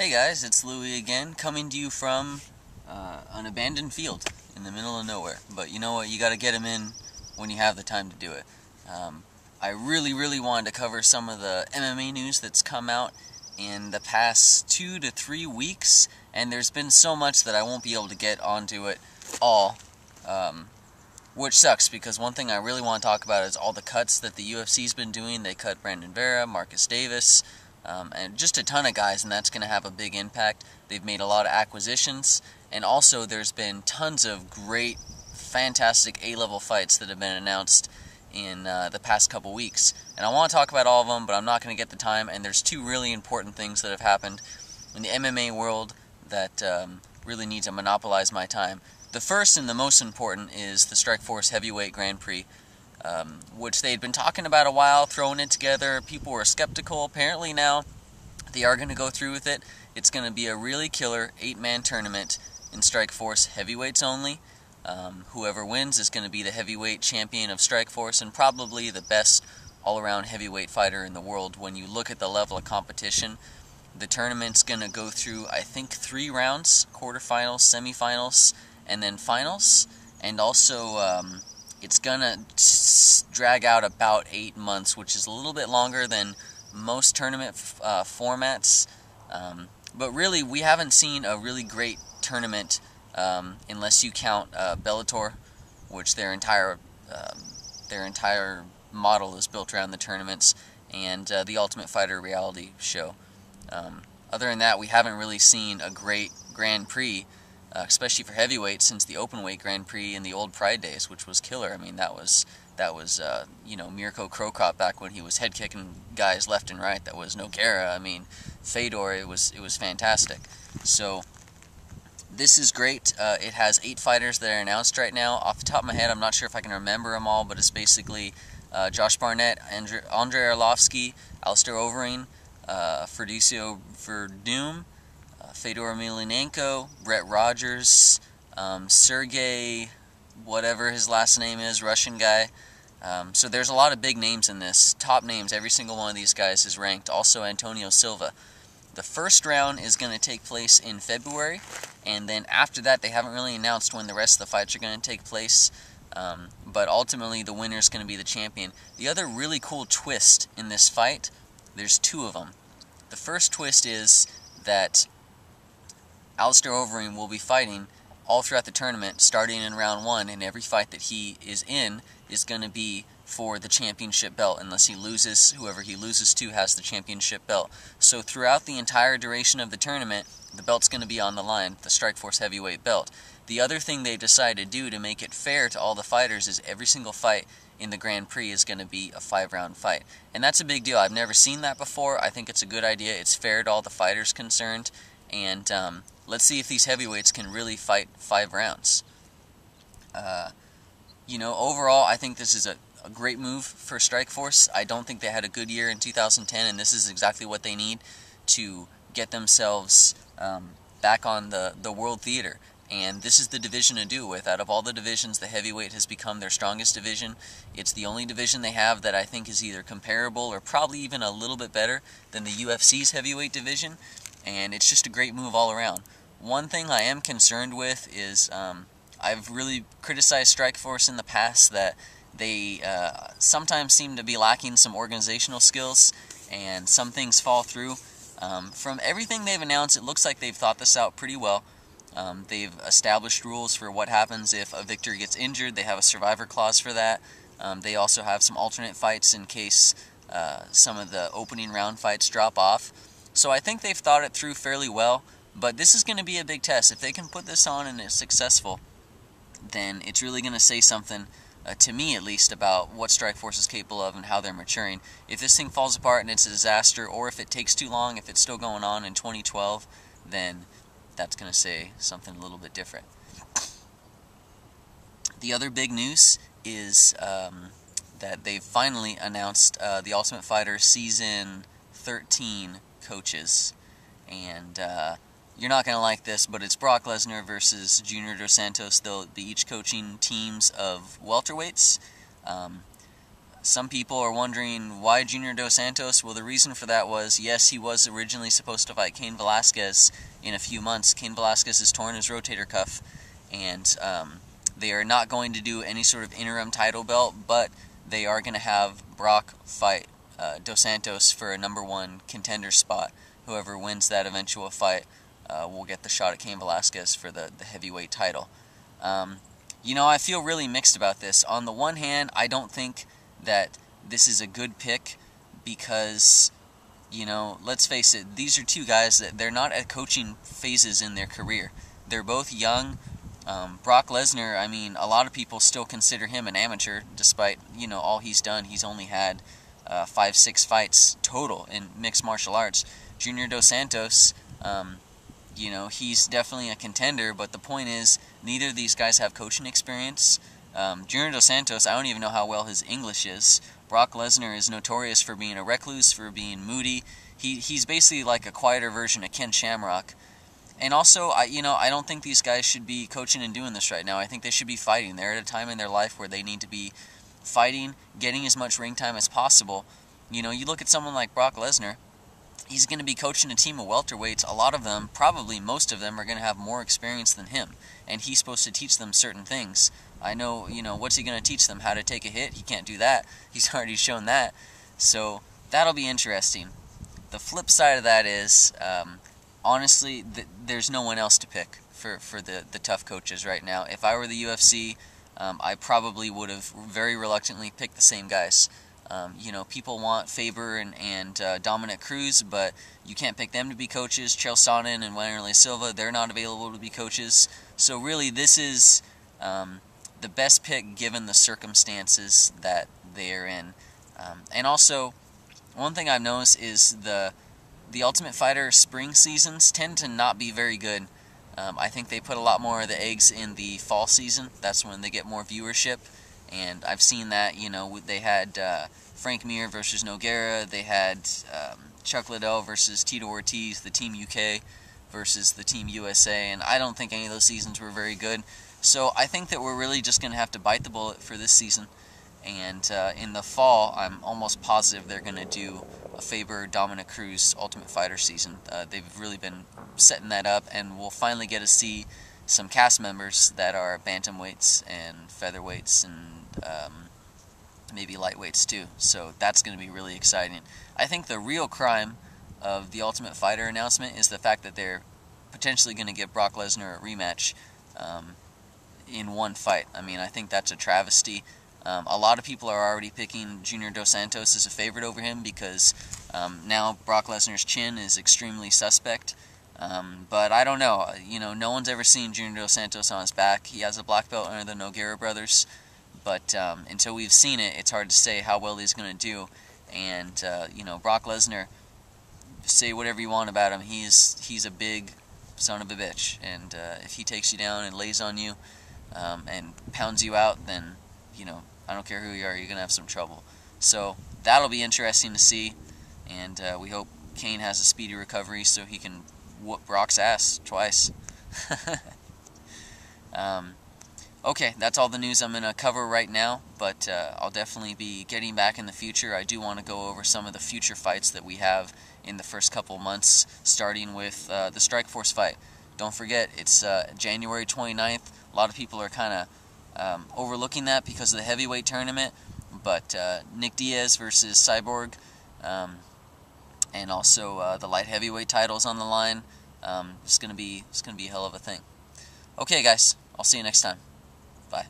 Hey guys, it's Louie again, coming to you from an abandoned field in the middle of nowhere. But you know what, you gotta get them in when you have the time to do it. I really wanted to cover some of the MMA news that's come out in the past 2 to 3 weeks, and there's been so much that I won't be able to get onto it all, which sucks, because one thing I really want to talk about is all the cuts that the UFC's been doing. They cut Brandon Vera, Marcus Davis, and just a ton of guys, and that's going to have a big impact. They've made a lot of acquisitions, and also there's been tons of great, fantastic A-level fights that have been announced in the past couple weeks. And I want to talk about all of them, but I'm not going to get the time, and there's two really important things that have happened in the MMA world that really need to monopolize my time. The first and the most important is the Strikeforce Heavyweight Grand Prix, which they'd been talking about a while, throwing it together. People were skeptical. Apparently now they are going to go through with it. It's going to be a really killer 8-man tournament in Strikeforce heavyweights only. Whoever wins is going to be the heavyweight champion of Strikeforce and probably the best all-around heavyweight fighter in the world. When you look at the level of competition, the tournament's going to go through, I think, 3 rounds: quarterfinals, semifinals, and then finals. And also it's going to drag out about 8 months, which is a little bit longer than most tournament formats. But really, we haven't seen a really great tournament unless you count Bellator, which their entire model is built around the tournaments, and the Ultimate Fighter reality show. Other than that, we haven't really seen a great Grand Prix, especially for heavyweight, since the openweight Grand Prix in the old Pride days, which was killer. I mean, that was Mirko Cro Cop back when he was head kicking guys left and right. That was Nogueira. I mean, Fedor. It was fantastic. So this is great. It has 8 fighters that are announced right now. Off the top of my head, I'm not sure if I can remember them all, but it's basically Josh Barnett, Andrei Arlovsky, Alistair Overeem, Fabricio Verdum, Fedor Emelianenko, Brett Rogers, Sergey, whatever his last name is, Russian guy. So there's a lot of big names in this. Top names, every single one of these guys is ranked. Also Antonio Silva. The first round is going to take place in February, and then after that they haven't really announced when the rest of the fights are going to take place, but ultimately the winner is going to be the champion. The other really cool twist in this fight, there's 2 of them. The first twist is that Alistair Overeem will be fighting all throughout the tournament, starting in round 1, and every fight that he is in is going to be for the championship belt, unless he loses. Whoever he loses to has the championship belt. So throughout the entire duration of the tournament, the belt's going to be on the line, the Strikeforce heavyweight belt. The other thing they've decided to do to make it fair to all the fighters is every single fight in the Grand Prix is going to be a 5-round fight. And that's a big deal. I've never seen that before. I think it's a good idea. It's fair to all the fighters concerned. And let's see if these heavyweights can really fight 5 rounds. Overall, I think this is a great move for Strikeforce. I don't think they had a good year in 2010, and this is exactly what they need to get themselves back on the world theater. And this is the division to do it with. Out of all the divisions, the heavyweight has become their strongest division. It's the only division they have that I think is either comparable or probably even a little bit better than the UFC's heavyweight division, and it's just a great move all around. One thing I am concerned with is I've really criticized Strikeforce in the past that they sometimes seem to be lacking some organizational skills, and some things fall through. From everything they've announced, it looks like they've thought this out pretty well. They've established rules for what happens if a victor gets injured. They have a survivor clause for that. They also have some alternate fights in case some of the opening round fights drop off. So I think they've thought it through fairly well, but this is going to be a big test. If they can put this on and it's successful, then it's really going to say something, to me at least, about what Strikeforce is capable of and how they're maturing. If this thing falls apart and it's a disaster, or if it takes too long, if it's still going on in 2012, then that's going to say something a little bit different. The other big news is that they've finally announced the Ultimate Fighter Season 13 coaches. And you're not going to like this, but it's Brock Lesnar versus Junior Dos Santos. They'll be each coaching teams of welterweights. Some people are wondering why Junior Dos Santos. Well, the reason for that was, yes, he was originally supposed to fight Cain Velasquez in a few months. Cain Velasquez has torn his rotator cuff, and they are not going to do any sort of interim title belt, but they are going to have Brock fight Dos Santos for a #1 contender spot. Whoever wins that eventual fight will get the shot at Cain Velasquez for the heavyweight title. I feel really mixed about this. On the one hand, I don't think that this is a good pick because, let's face it, these are two guys that they're not at coaching phases in their career. They're both young. Brock Lesnar, a lot of people still consider him an amateur, despite, all he's done. He's only had 5-6 fights total in mixed martial arts. Junior Dos Santos, he's definitely a contender, but the point is, neither of these guys have coaching experience. Junior Dos Santos, I don't even know how well his English is. Brock Lesnar is notorious for being a recluse, for being moody. He's basically like a quieter version of Ken Shamrock. And also, I don't think these guys should be coaching and doing this right now. I think they should be fighting. They're at a time in their life where they need to be fighting, getting as much ring time as possible. You look at someone like Brock Lesnar, he's going to be coaching a team of welterweights. A lot of them, probably most of them, are going to have more experience than him. And he's supposed to teach them certain things. I know, what's he going to teach them? How to take a hit? He can't do that. He's already shown that. So, that'll be interesting. The flip side of that is, honestly, there's no one else to pick for the tough coaches right now. If I were the UFC, I probably would have very reluctantly picked the same guys. People want Faber and Dominic Cruz, but you can't pick them to be coaches. Chael Sonnen and Wanderlei Silva, they're not available to be coaches. So really, this is the best pick given the circumstances that they're in. And also, one thing I've noticed is the Ultimate Fighter spring seasons tend to not be very good. I think they put a lot more of the eggs in the fall season. That's when they get more viewership. And I've seen that, they had Frank Mir versus Nogueira. They had Chuck Liddell versus Tito Ortiz, the Team UK versus the Team USA. And I don't think any of those seasons were very good. So I think that we're really just going to have to bite the bullet for this season. And in the fall, I'm almost positive they're going to do a Faber-Dominic Cruz Ultimate Fighter season. They've really been setting that up, and we'll finally get to see some cast members that are bantamweights and featherweights and maybe lightweights too. So that's going to be really exciting. I think the real crime of the Ultimate Fighter announcement is the fact that they're potentially going to give Brock Lesnar a rematch in one fight. I think that's a travesty. A lot of people are already picking Junior Dos Santos as a favorite over him because now Brock Lesnar's chin is extremely suspect. But I don't know. No one's ever seen Junior Dos Santos on his back. He has a black belt under the Nogueira brothers. But until we've seen it, it's hard to say how well he's going to do. And, Brock Lesnar, say whatever you want about him, he's a big son of a bitch. And if he takes you down and lays on you and pounds you out, then, I don't care who you are, you're going to have some trouble. So that'll be interesting to see. And we hope Cain has a speedy recovery so he can whoop Brock's ass twice. Okay, that's all the news I'm going to cover right now, but I'll definitely be getting back in the future. I do want to go over some of the future fights that we have in the first couple months, starting with the Strikeforce fight. Don't forget, it's January 29th. A lot of people are kind of overlooking that because of the heavyweight tournament, but Nick Diaz versus Cyborg, and also the light heavyweight titles on the line. It's gonna be a hell of a thing. Okay, guys, I'll see you next time. Bye.